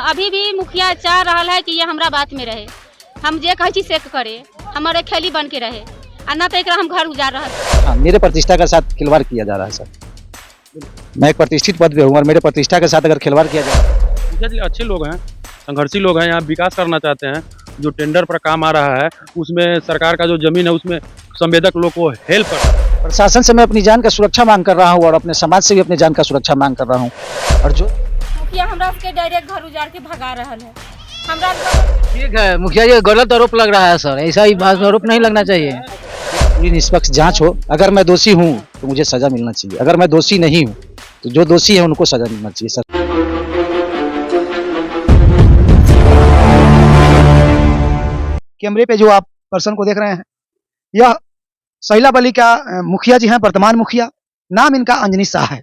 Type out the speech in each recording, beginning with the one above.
अभी भी मुखिया चाह रहा है कि ये हमरा बात में रहे, हम जे कहे छी से करे, हमारे खेली बन के रहे, अन्ना तो एक हम घर उजाड़ रहा है। हाँ, मेरे प्रतिष्ठा के साथ खिलवाड़ किया जा रहा है सर। मैं एक प्रतिष्ठित पद पे हूँ और मेरे प्रतिष्ठा के साथ अगर खिलवाड़ किया जाए। अच्छे लोग हैं, संघर्षी लोग हैं, यहाँ विकास करना चाहते हैं। जो टेंडर पर काम आ रहा है उसमें सरकार का जो जमीन है उसमें संवेदक लोग को हेल्प कर। प्रशासन से मैं अपनी जान का सुरक्षा मांग कर रहा हूँ और अपने समाज से भी अपनी जान का सुरक्षा मांग कर रहा हूँ। और जो मुखिया हमरा के डायरेक्ट घर उजाड़ के भगा रहा है, हमरा ठीक है मुखिया जी, गलत आरोप लग रहा है सर, ऐसा ही आरोप नहीं लगना चाहिए। पूरी निष्पक्ष जांच हो, अगर मैं दोषी हूँ तो मुझे सजा मिलना चाहिए, अगर मैं दोषी नहीं हूँ तो जो दोषी है उनको सजा मिलना चाहिए सर। कैमरे पे जो आप पर्सन को देख रहे हैं, यह सैला बली का मुखिया जी हैं, वर्तमान मुखिया। नाम इनका अंजनी शाह है।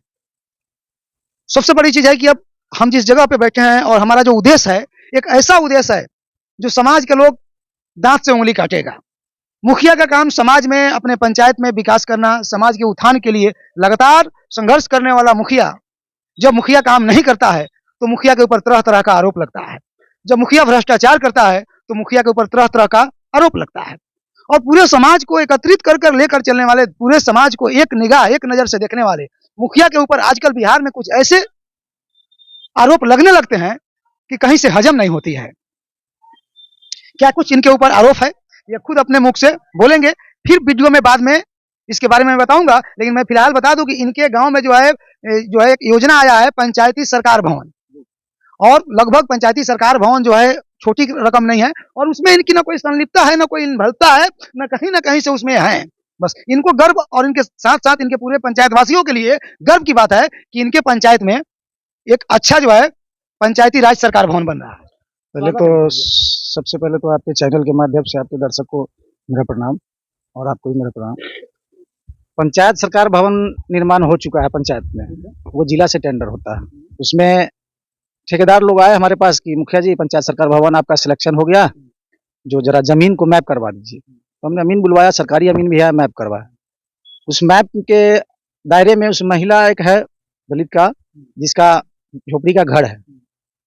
सबसे बड़ी चीज है कि अब हम जिस जगह पे बैठे हैं और हमारा जो उद्देश्य है, एक ऐसा उद्देश्य है जो समाज के लोग दांत से उंगली काटेगा। मुखिया का काम समाज में, अपने पंचायत में विकास करना, समाज के उत्थान के लिए लगातार संघर्ष करने वाला मुखिया, जब मुखिया काम नहीं करता है तो मुखिया के ऊपर तरह तरह का आरोप लगता है। जब मुखिया भ्रष्टाचार करता है तो मुखिया के ऊपर तरह तरह का आरोप लगता है। और पूरे समाज को एकत्रित कर लेकर चलने वाले, पूरे समाज को एक निगाह, एक नजर से देखने वाले मुखिया के ऊपर आजकल बिहार में कुछ ऐसे आरोप लगने लगते हैं कि कहीं से हजम नहीं होती है। क्या कुछ इनके ऊपर आरोप है, ये खुद अपने मुख से बोलेंगे, फिर वीडियो में बाद में इसके बारे में बताऊंगा। लेकिन मैं फिलहाल बता दूं कि इनके गांव में जो है एक योजना आया है, पंचायती सरकार भवन। और लगभग पंचायती सरकार भवन जो है छोटी रकम नहीं है, और उसमें इनकी ना कोई संलिप्तता है, ना कोई इन्वॉल्वता है, ना कहीं से उसमें है। बस इनको गर्व, और इनके साथ साथ इनके पूरे पंचायत वासियों के लिए गर्व की बात है कि इनके पंचायत में एक अच्छा जो है पंचायती राज सरकार भवन बन रहा है। सबसे पहले तो आपके चैनल के माध्यम से आपके दर्शक को मेरा प्रणाम और आपको भी मेरा प्रणाम। पंचायत सरकार भवन निर्माण हो चुका है पंचायत में, वो जिला से टेंडर होता है। उसमें ठेकेदार लोग आए हमारे पास कि मुखिया जी पंचायत सरकार भवन आपका सिलेक्शन हो गया, जो जरा जमीन को मैप करवा दीजिए। तो हमने अमीन बुलवाया, सरकारी अमीन भी है, मैप करवाया। उस मैप के दायरे में उस महिला एक है दलित का, जिसका झोपड़ी का घर है,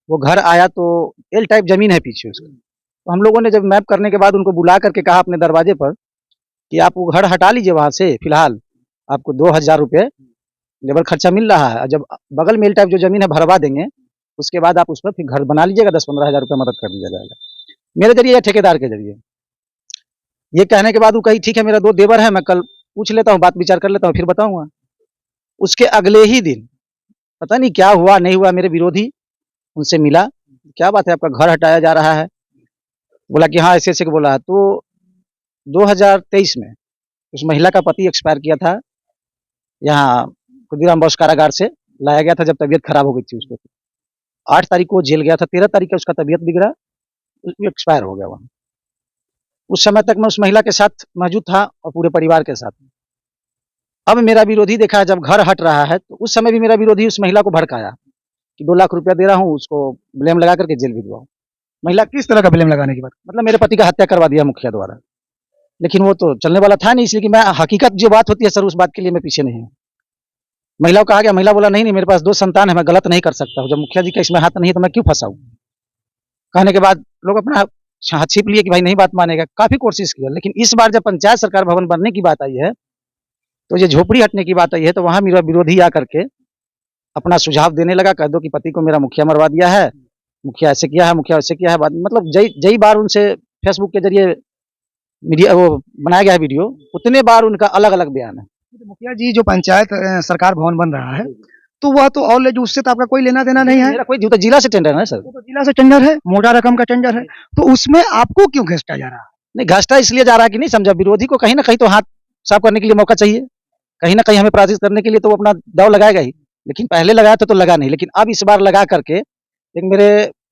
वो घर आया तो एल टाइप जमीन है पीछे उसका। तो हम लोगों ने जब मैप करने के बाद उनको बुला करके कहा अपने दरवाजे पर कि आप वो घर हटा लीजिए वहां से, फिलहाल आपको 2000 रुपये लेबर खर्चा मिल रहा है, जब बगल में एल टाइप जो जमीन है भरवा देंगे उसके बाद आप उस पर फिर घर बना लीजिएगा, 10-15 हज़ार रुपये मदद कर दिया जाएगा मेरे जरिए या ठेकेदार के जरिए। ये कहने के बाद वो कही ठीक है, मेरा 2 देवर है, मैं कल पूछ लेता हूँ, बात विचार कर लेता हूँ, फिर बताऊंगा। उसके अगले ही दिन पता नहीं क्या हुआ नहीं हुआ, मेरे विरोधी उनसे मिला, क्या बात है आपका घर हटाया जा रहा है, बोला कि हाँ ऐसे ऐसे बोला है। तो 2023 में उस महिला का पति एक्सपायर किया था, यहाँ खुदीराम बोस कारागार से लाया गया था जब तबीयत खराब हो गई थी उसको। 8 तारीख को जेल गया था, 13 तारीख को उसका तबीयत बिगड़ा, एक्सपायर हो गया वहाँ। उस समय तक मैं उस महिला के साथ मौजूद था और पूरे परिवार के साथ। अब मेरा विरोधी देखा जब घर हट रहा है तो उस समय भी मेरा विरोधी उस महिला को भड़काया कि 2 लाख रुपया दे रहा हूँ, उसको ब्लेम लगा करके जेल भिजवाओ। महिला किस तरह का ब्लेम लगाने की बात? मतलब मेरे पति का हत्या करवा दिया मुखिया द्वारा, लेकिन वो तो चलने वाला था नहीं, इसलिए कि मैं हकीकत जो बात होती है सर उस बात के लिए मैं पीछे नहीं हूँ। महिला को कहा गया, महिला बोला नहीं मेरे पास 2 संतान है, मैं गलत नहीं कर सकता हूँ, जब मुखिया जी का इसमें हाथ नहीं है तो मैं क्यों फंसाऊं। कहने के बाद लोग अपना हाथ छिप लिए कि भाई नहीं बात मानेगा। काफी कोशिश किया, लेकिन इस बार जब पंचायत सरकार भवन बनने की बात आई है, तो ये झोपड़ी हटने की बात आई है, तो वहां मेरा विरोधी आकर के अपना सुझाव देने लगा, कह दो कि पति को मेरा मुखिया मरवा दिया है, मुखिया ऐसे किया है, मुखिया ऐसे किया है। मतलब जई बार उनसे फेसबुक के जरिए मीडिया वो बनाया गया है वीडियो, उतने बार उनका अलग अलग बयान है। मुखिया जी जो पंचायत सरकार भवन बन रहा है, तो वह तो ऑलरेडी उससे तो आपका कोई लेना देना नहीं है। मेरा कोई तो जिला से टेंडर है सर, तो जिला से टेंडर है, मोटा रकम का टेंडर है, तो उसमें आपको क्यों घिसटा जा रहा है? नहीं घाटा इसलिए जा रहा है कि नहीं समझा, विरोधी को कहीं ना कहीं तो हाथ साफ करने के लिए मौका चाहिए, कहीं ना कहीं हमें पराजित करने के लिए तो वो अपना दाव लगाएगा ही। लेकिन पहले लगाया था तो लगा नहीं, लेकिन अब इस बार लगा करके एक मेरे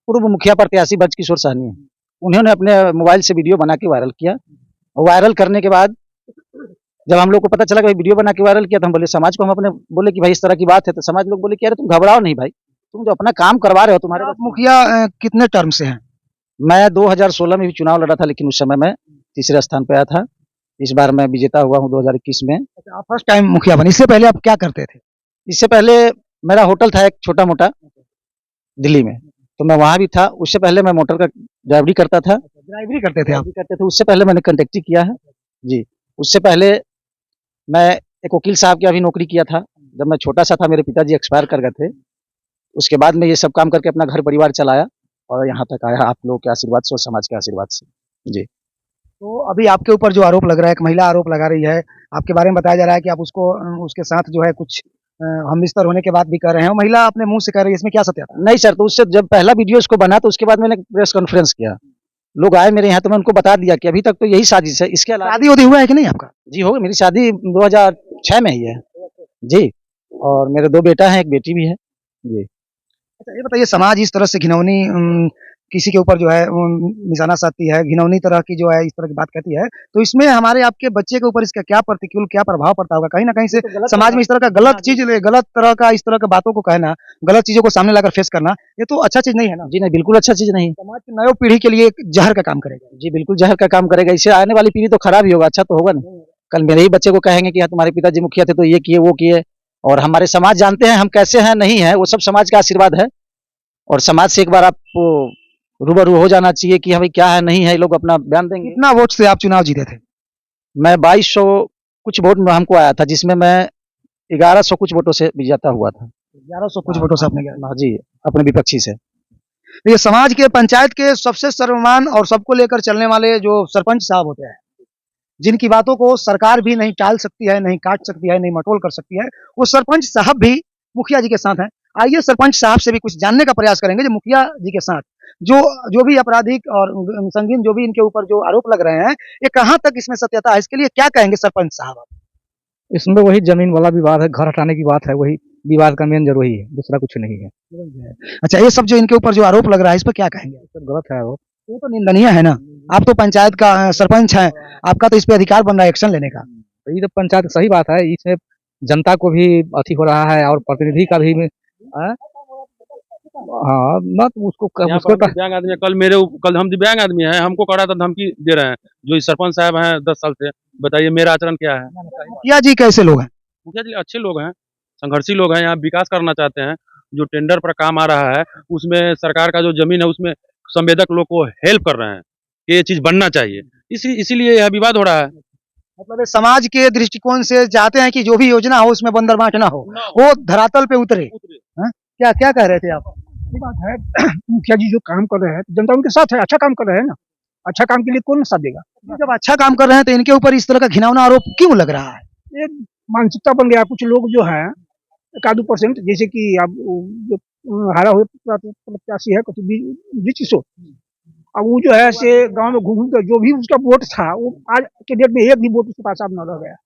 पूर्व मुखिया प्रत्याशी ब्रजकिशोर साहनी है, उन्होंने अपने मोबाइल से वीडियो बना के वायरल किया। वायरल करने के बाद जब हम लोग को पता चला कि वीडियो बना के वायरल किया, तो हम बोले समाज को, हम अपने बोले कि भाई इस तरह की बात है, तो समाज लोग बोले कि अरे तुम घबराओ नहीं भाई, तुम जो अपना काम करवा रहे हो तुम्हारे पास। मुखिया कितने टर्म से हैं? मैं 2016 में भी चुनाव लड़ा था, लेकिन उस समय मैं तीसरे स्थान पे आया था। इस बार मैं विजेता हुआ हूँ 2021 में। आप फर्स्ट टाइम मुखिया बने, इससे पहले आप क्या करते थे? इससे पहले मेरा होटल था एक छोटा मोटा दिल्ली में, तो मैं वहाँ भी था। उससे पहले मैं मोटर का ड्राइवरी करता था। ड्राइवरी करते थे आप? ड्राइवरी करते थे, उससे पहले मैंने कंडक्टरी किया है जी। उससे पहले मैं एक वकील साहब की अभी नौकरी किया था। जब मैं छोटा सा था, मेरे पिताजी एक्सपायर कर गए थे। उसके बाद मैं ये सब काम करके अपना घर परिवार चलाया और यहाँ तक आया, आप लोगों के आशीर्वाद से और समाज के आशीर्वाद से जी। तो अभी आपके ऊपर जो आरोप लग रहा है, एक महिला आरोप लगा रही है, आपके बारे में बताया जा रहा है कि आप उसको उसके साथ जो है कुछ हमबिस्तर होने के बाद भी कर रहे हैं, और महिला अपने मुंह से कह रही है, इसमें क्या सत्य है? नहीं सर, तो उससे जब पहला वीडियो उसको बना तो उसके बाद मैंने प्रेस कॉन्फ्रेंस किया। लोग आए मेरे यहाँ तो मैं उनको बता दिया कि अभी तक तो यही साजिश है। इसके अलावा शादी हुआ है कि नहीं आपका? जी हो गई, मेरी शादी 2006 में ही है जी। और मेरे 2 बेटा हैं, 1 बेटी भी है जी। अच्छा, ये बताइए, समाज इस तरह से घिनौनी किसी के ऊपर जो है निशाना साधती है, घिनौनी तरह की जो है इस तरह की बात कहती है, तो इसमें हमारे आपके बच्चे के ऊपर इसका क्या प्रतिकूल, क्या प्रभाव पड़ता होगा? कहीं ना कहीं से समाज में इस तरह का गलत चीज, गलत तरह का इस तरह का बातों को कहना, गलत चीजों को सामने लाकर फेस करना, ये तो अच्छा चीज नहीं है ना? जी नहीं, बिल्कुल अच्छा चीज नहीं। समाज की नई पीढ़ी के लिए एक जहर का काम करेगा। जी बिल्कुल जहर का काम करेगा। इससे आने वाली पीढ़ी तो खराब ही होगा, अच्छा तो होगा नहीं। कल मेरे ही बच्चे को कहेंगे कि हाँ तुम्हारे पिताजी मुखिया थे तो ये किए वो किए। और हमारे समाज जानते हैं हम कैसे हैं, नहीं है, वो सब समाज का आशीर्वाद है। और समाज से एक बार आपको रूबरू हो जाना चाहिए कि हमें क्या है नहीं है, ये लोग अपना बयान देंगे। कितना वोट से आप चुनाव जीते थे? मैं 2200 कुछ वोट में हमको आया था, जिसमें मैं 1100 कुछ वोटों से विजेता हुआ था। 1100 कुछ वोटों से आपने गया? हाँ जी, अपने विपक्षी से। ये समाज के, पंचायत के सबसे सर्वमान और सबको लेकर चलने वाले जो सरपंच साहब होते हैं, जिनकी बातों को सरकार भी नहीं टाल सकती है, नहीं काट सकती है, नहीं मटोल कर सकती है, वो सरपंच साहब भी मुखिया जी के साथ हैं। आइए सरपंच साहब से भी कुछ जानने का प्रयास करेंगे, जो मुखिया जी के साथ जो भी आपराधिक और संगीन जो भी इनके ऊपर जो आरोप लग रहे हैं, ये कहाँ तक इसमें सत्यता है, इसके लिए क्या कहेंगे सरपंच साहब? इसमें वही जमीन वाला विवाद है, घर हटाने की बात है, वही विवाद का मेन जरूरी है, दूसरा कुछ नहीं है। अच्छा, ये सब जो इनके ऊपर जो आरोप लग रहा है, इस पर क्या कहेंगे? सब गलत है वो। ये तो निंदनीय है ना। आप तो पंचायत का सरपंच हैं, आपका तो इस पे अधिकार बन रहा है एक्शन लेने का। तो ये तो पंचायत सही बात है, इसमें जनता को भी अति हो रहा है और प्रतिनिधि का भी हाँ, मत उसको यहाँ पर दिव्यांग आदमी है, कल हम दिव्यांग आदमी हैं, हमको कड़ा था धमकी दे रहे हैं जो इस सरपंच साहब हैं 10 साल से। बताइए मेरा आचरण क्या है? मुखिया जी कैसे लोग हैं? मुखिया जी अच्छे लोग हैं, संघर्षी लोग हैं, यहाँ विकास करना चाहते हैं। जो टेंडर पर काम आ रहा है उसमें सरकार का जो जमीन है उसमें संवेदक लोग को हेल्प कर रहे हैं कि ये चीज बनना चाहिए, इसीलिए यह विवाद हो रहा है। मतलब समाज के दृष्टिकोण से चाहते हैं कि जो भी योजना हो उसमें बंदर बांट ना हो, वो धरातल पे उतरे। हाँ? क्या क्या कह रहे थे आप? ये बात है, मुखिया जी जो काम कर रहे हैं जनता उनके साथ है, अच्छा काम कर रहे हैं ना। अच्छा काम के लिए कौन साथ देगा? जब अच्छा काम कर रहे हैं तो इनके ऊपर इस तरह का घिनौना आरोप क्यों लग रहा है? एक मानसिकता बन गया, कुछ लोग जो है 1-2%, जैसे कि आप जो हारा हुए प्रत्याशी है बीच, अब वो जो है से गांव में घूम कर जो भी उसका वोट था, वो आज के डेट में एक भी वोट उसके पास अब न रह गया।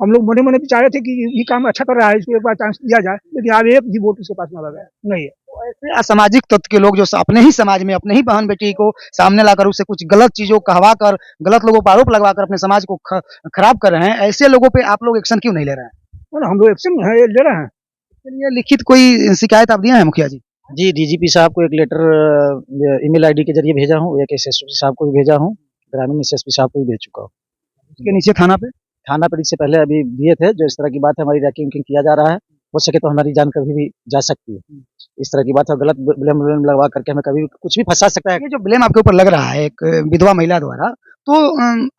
हम लोग मने मने चाह रहे थे कि ये काम अच्छा कर रहा है, इसको एक बार चांस दिया जाए, लेकिन अब एक भी वोट उसके पास न रह गया नहीं है। तो ऐसे असामाजिक तत्व के लोग जो अपने ही समाज में अपने ही बहन बेटी को सामने लाकर उससे कुछ गलत चीजों कहवा कर, गलत लोगों पर आरोप लगवाकर अपने समाज को खराब कर रहे हैं, ऐसे लोगों पे आप लोग एक्शन क्यों नहीं ले रहे हैं? और हम लोग एक्शन ले रहे हैं। इसके लिए लिखित कोई शिकायत आप दिए हैं मुखिया जी? जी, डीजीपी साहब को एक लेटर ईमेल आईडी के जरिए भेजा हूँ, एक एसएसपी साहब को भी भेजा हूँ, ग्रामीण एसएसपी साहब को भी भेज चुका हूँ। उसके नीचे थाना पे इससे पहले अभी दिए थे, जो इस तरह की बात है, हमारी रैंकिंग किया जा रहा है, हो सके तो हमारी जान कभी भी जा सकती है। इस तरह की बात है, गलत ब्लेम लगवा करके हमें कभी कुछ भी फंसा सकता है। ये जो ब्लेम आपके ऊपर लग रहा है एक विधवा महिला द्वारा, तो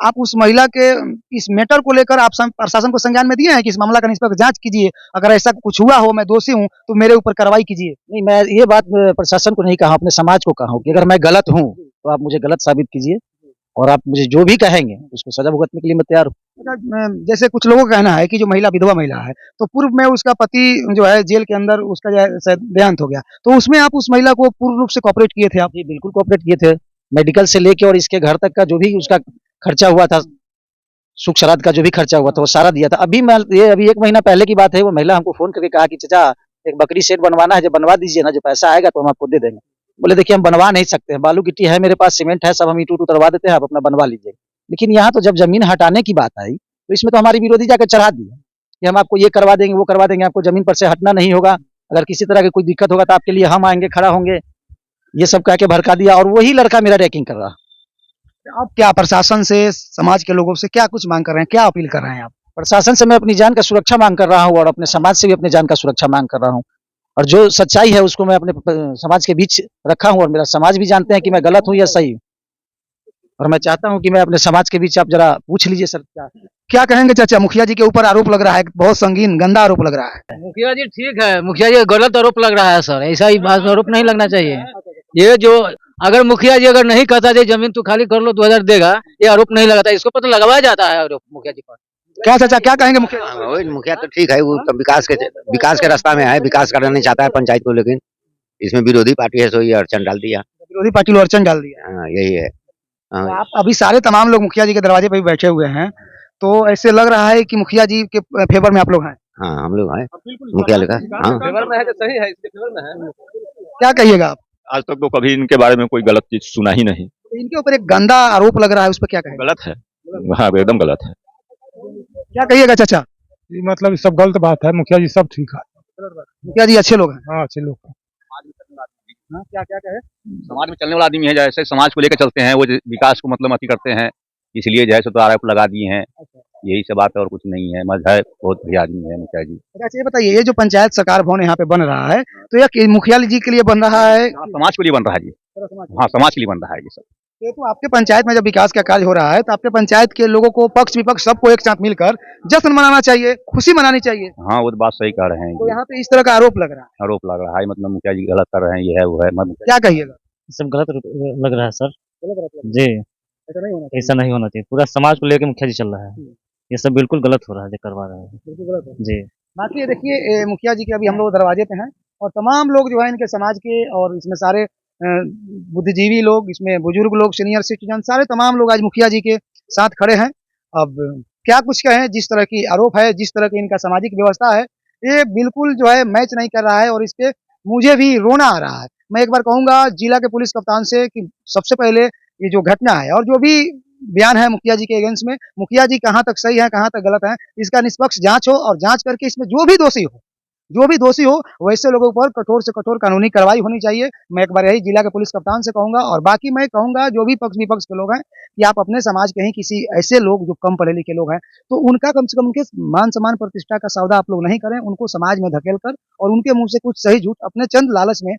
आप उस महिला के इस मैटर को लेकर आप प्रशासन को संज्ञान में दिए हैं कि इस मामला का निष्पक्ष जांच कीजिए, अगर ऐसा कुछ हुआ हो, मैं दोषी हूँ तो मेरे ऊपर कार्रवाई कीजिए? नहीं, मैं ये बात प्रशासन को नहीं कहा, अपने समाज को कहा हूँ कि अगर मैं गलत हूँ तो आप मुझे गलत साबित कीजिए और आप मुझे जो भी कहेंगे उसको सजा भुगतने के लिए मैं तैयार हूँ। जैसे कुछ लोगों का कहना है कि जो महिला विधवा महिला है, तो पूर्व में उसका पति जो है जेल के अंदर उसका जो है देहांत हो गया, तो उसमें आप उस महिला को पूर्ण रूप से कॉपरेट किए थे? आप? जी बिल्कुल कॉपरेट किए थे, मेडिकल से लेके और इसके घर तक का जो भी उसका खर्चा हुआ था, सुख श्राद्ध का जो भी खर्चा हुआ था वो सारा दिया था। अभी 1 महीना पहले की बात है, वो महिला हमको फोन करके कहा कि चाचा एक बकरी सेट बनवाना है, जब बनवा दीजिए ना, जो पैसा आएगा तो हम आपको दे देंगे। बोले देखिए हम बनवा नहीं सकते हैं, बालू गिट्टी है मेरे पास, सीमेंट है, सब हम ईंट उतरवा देते हैं, आप अपना बनवा लीजिए। लेकिन यहाँ तो जब जमीन हटाने की बात आई तो इसमें तो हमारी विरोधी जाकर चढ़ा दी कि हम आपको ये करवा देंगे, वो करवा देंगे, आपको जमीन पर से हटना नहीं होगा, अगर किसी तरह की कोई दिक्कत होगा तो आपके लिए हम आएंगे, खड़ा होंगे, ये सब कह के भड़का दिया। और वही लड़का मेरा रैकिंग कर रहा। आप क्या प्रशासन से, समाज के लोगों से क्या कुछ मांग कर रहे हैं, क्या अपील कर रहे हैं आप? प्रशासन से मैं अपनी जान का सुरक्षा मांग कर रहा हूँ और अपने समाज से भी अपनी जान का सुरक्षा मांग कर रहा हूँ। और जो सच्चाई है उसको मैं अपने समाज के बीच रखा हूँ और मेरा समाज भी जानते हैं कि मैं गलत हूँ या सही हूँ। और मैं चाहता हूँ कि मैं अपने समाज के बीच आप जरा पूछ लीजिए सर क्या कहेंगे चाचा, मुखिया जी के ऊपर आरोप लग रहा है, बहुत संगीन गंदा आरोप लग रहा है। मुखिया जी ठीक है, मुखिया जी गलत आरोप लग रहा है सर, ऐसा ही बात आरोप नहीं लगना चाहिए। ये जो अगर मुखिया जी अगर नहीं कहता जी जमीन तू खाली कर लो 2000 देगा, ये आरोप नहीं लगाता, इसको पर तो लगवाया जाता है आरोप मुखिया जी पर। क्या चाचा, क्या कहेंगे मुखिया जी? वही मुखिया तो ठीक है, वो तो विकास के रास्ता में है, विकास करना नहीं चाहता है पंचायत को, लेकिन इसमें विरोधी पार्टी है, सो ये अड़चन डाल दिया। विरोधी पार्टी को अड़चन डाल दिया। हाँ, यही है। तो हाँ, आप अभी सारे तमाम लोग मुखिया जी के दरवाजे पे भी बैठे हुए हैं, तो ऐसे लग रहा है कि मुखिया जी के फेवर में आप लोग हैं। हाँ, हम लोग हैं मुखिया लिखा। हाँ, फेवर में है तो सही है, इसके फेवर में है। क्या कहिएगा आप? आज तक तो कभी इनके बारे में कोई गलत चीज सुना ही नहीं। तो इनके ऊपर एक गंदा आरोप लग रहा है, उस पर क्या कहेंगे? गलत है, हाँ एकदम गलत है। क्या कहिएगा चाचा? मतलब सब गलत बात है, मुखिया जी सब ठीक है। मुखिया जी अच्छे लोग हैं। हाँ अच्छे लोग। हाँ, क्या क्या कहे? समाज में चलने वाला आदमी है, जैसे समाज को लेकर चलते हैं, वो विकास को मतलब अति करते हैं, इसलिए जैसे तो आरोप लगा दिए हैं। यही सब बात है और कुछ नहीं है, मज है, बहुत बढ़िया आदमी है मुखिया जी। अच्छा, ये बताइए, ये जो पंचायत सरकार भवन यहाँ पे बन रहा है, तो ये मुखिया जी के लिए बन रहा है? हाँ, समाज के लिए बन रहा है जी। हाँ, समाज के लिए बन रहा है ये सब। ये तो आपके पंचायत में जब विकास का कार्य हो रहा है, तो आपके पंचायत के लोगों को, पक्ष विपक्ष सबको एक साथ मिलकर जश्न मनाना चाहिए, खुशी मनानी चाहिए। हाँ, वो तो बात सही कह रहे हैं तो जी। यहाँ पे इस तरह का आरोप लग रहा है, आरोप लग रहा है, मतलब मुखिया जी गलत कर रहे हैं, ये है वो है, क्या कहिएगा? सब गलत लग रहा है सर जी। ऐसा नहीं होना ऐसा नहीं होना चाहिए, पूरा समाज को लेकर मुखिया जी चल रहा है, ये सब बिल्कुल गलत हो रहा है जो करवा रहे हैं चाहिए। जी। बाकी ये देखिए, मुखिया जी के अभी हम लोग दरवाजे पे हैं और तमाम लोग जो है इनके समाज के, और इसमें सारे बुद्धिजीवी लोग, इसमें बुजुर्ग लोग, सीनियर सिटीजन, सारे तमाम लोग आज मुखिया जी के साथ खड़े हैं। अब क्या कुछ कहें, जिस तरह की आरोप है, जिस तरह की इनका सामाजिक व्यवस्था है, ये बिल्कुल जो है मैच नहीं कर रहा है और इस पे मुझे भी रोना आ रहा है। मैं एक बार कहूंगा जिला के पुलिस कप्तान से कि सबसे पहले ये जो घटना है और जो भी बयान है मुखिया जी के अगेंस्ट में, मुखिया जी कहाँ तक सही है, कहाँ तक गलत है, इसका निष्पक्ष जांच हो और जांच करके इसमें जो भी दोषी हो वैसे लोगों पर कठोर से कठोर कानूनी कार्रवाई होनी चाहिए। मैं एक बार यही जिला के पुलिस कप्तान से कहूंगा। और बाकी मैं कहूंगा जो भी पक्ष विपक्ष के लोग हैं कि आप अपने समाज के ही किसी ऐसे लोग जो कम पढ़े लिखे लोग हैं, तो उनका कम से कम उनके मान सम्मान प्रतिष्ठा का सौदा आप लोग नहीं करें, उनको समाज में धकेल कर और उनके मुंह से कुछ सही झूठ अपने चंद लालच में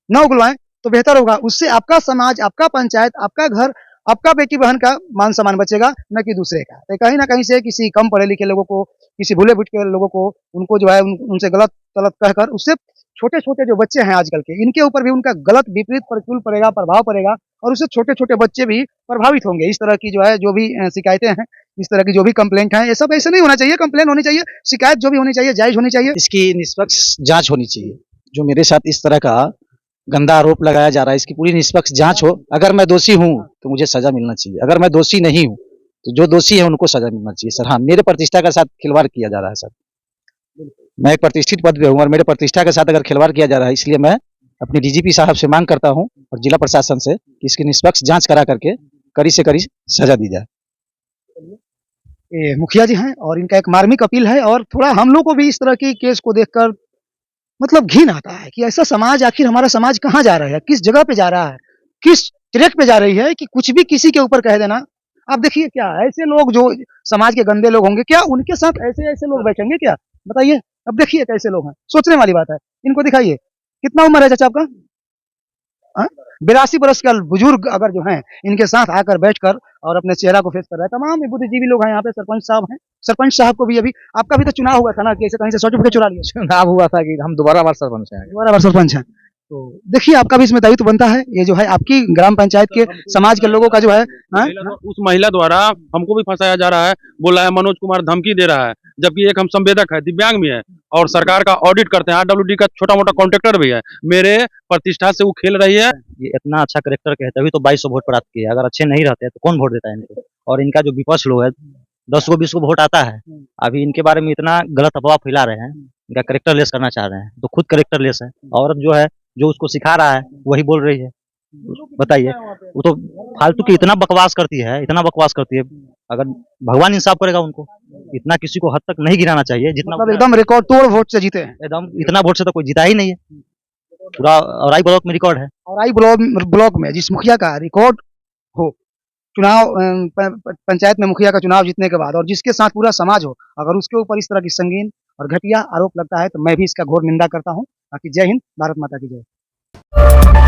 न उगलवाएं तो बेहतर होगा। उससे आपका समाज, आपका पंचायत, आपका घर, आपका बेटी बहन का मान सम्मान बचेगा, न कि दूसरे का। तो कहीं ना कहीं से किसी कम पढ़े लिखे लोगों को, किसी भूले भटके लोगों को, उनको जो है उनसे गलत गलत कहकर, उससे छोटे छोटे जो बच्चे हैं आजकल के, इनके ऊपर भी उनका गलत विपरीत प्रतिकूल पड़ेगा, प्रभाव पड़ेगा और उससे छोटे छोटे बच्चे भी प्रभावित होंगे। इस तरह की जो है जो भी शिकायतें हैं, इस तरह की जो भी कंप्लेंट हैं, ये सब ऐसे नहीं होना चाहिए। कंप्लेंट होनी चाहिए, शिकायत जो भी होनी चाहिए जायज होनी चाहिए। इसकी निष्पक्ष जांच होनी चाहिए। जो मेरे साथ इस तरह का गंदा आरोप लगाया जा रहा है, इसकी पूरी निष्पक्ष जांच हो। अगर मैं दोषी हूँ तो मुझे सजा मिलना चाहिए, अगर मैं दोषी नहीं हूँ तो जो दोषी है उनको सजा मिलना चाहिए सर। हाँ, मेरे प्रतिष्ठा के साथ खिलवाड़ किया जा रहा है सर। मैं एक प्रतिष्ठित पद पे हूँ और मेरे प्रतिष्ठा के साथ अगर खिलवाड़ किया जा रहा है, इसलिए मैं अपने डीजीपी साहब से मांग करता हूँ और जिला प्रशासन से कि इसकी निष्पक्ष जांच करा करके कड़ी से कड़ी सजा दी जाए। ये मुखिया जी हैं और इनका एक मार्मिक अपील है। और थोड़ा हम लोग को भी इस तरह की केस को देखकर मतलब घिन आता है कि ऐसा समाज, आखिर हमारा समाज कहाँ जा रहा है, किस जगह पे जा रहा है, किस ट्रैक पे जा रही है कि कुछ भी किसी के ऊपर कह देना। आप देखिए, क्या ऐसे लोग जो समाज के गंदे लोग होंगे, क्या उनके साथ ऐसे ऐसे लोग बैठेंगे क्या? बताइए। अब देखिए कैसे लोग हैं, सोचने वाली बात है। इनको दिखाइए, कितना उम्र है चाचा आपका? 82 बरस का बुजुर्ग अगर जो हैं इनके साथ आकर बैठकर और अपने चेहरा को फेस कर रहा है। तमाम बुद्धिजीवी लोग हैं यहाँ पे। सरपंच साहब हैं, सरपंच साहब को भी अभी, आपका भी तो चुनाव हुआ था ना, कि ऐसे कहीं से सर्टिफिकेट चुरा लिया? चुनाव हुआ था कि हम दोबारा बार सरपंच हैं। दोबारा बार सरपंच हैं, तो देखिए आपका भी इसमें दायित्व बनता है। ये जो है आपकी ग्राम पंचायत के समाज के लोगों का जो है, उस महिला द्वारा हमको भी फंसाया जा रहा है। बोला है मनोज कुमार धमकी दे रहा है, जबकि एक हम संवेदक है, दिव्यांग भी है और सरकार का ऑडिट करते हैं, आरडब्ल्यूडी का छोटा मोटा कॉन्ट्रैक्टर भी है। मेरे प्रतिष्ठा से वो खेल रही है। ये इतना अच्छा करेक्टर के है तभी तो 2200 वोट प्राप्त किए। अगर अच्छे नहीं रहते तो कौन वोट देता है इनको? और इनका जो विपक्ष लोग है 10 को 20 को वोट आता है, अभी इनके बारे में इतना गलत अफवाह फैला रहे हैं, इनका करेक्टर लेस करना चाह रहे हैं, तो खुद करेक्टर लेस है। औरत जो है जो उसको सिखा रहा है वही बोल रही है। बताइए, वो तो फालतू की इतना बकवास करती है, इतना बकवास करती है। अगर भगवान इंसाफ करेगा उनको, इतना किसी को हद तक नहीं गिराना चाहिए जितना मतलब एकदम रिकॉर्ड तोड़ वोट से जीते हैं। एकदम इतना वोट से तो कोई जीता ही नहीं है। पूरा औराई ब्लॉक में रिकॉर्ड है। और आई ब्लॉक में जिस मुखिया का रिकॉर्ड हो चुनाव, पंचायत में मुखिया का चुनाव जीतने के बाद, और जिसके साथ पूरा समाज हो, अगर उसके ऊपर इस तरह की संगीन और घटिया आरोप लगता है तो मैं भी इसका घोर निंदा करता हूं। बाकी जय हिंद, भारत माता की जय।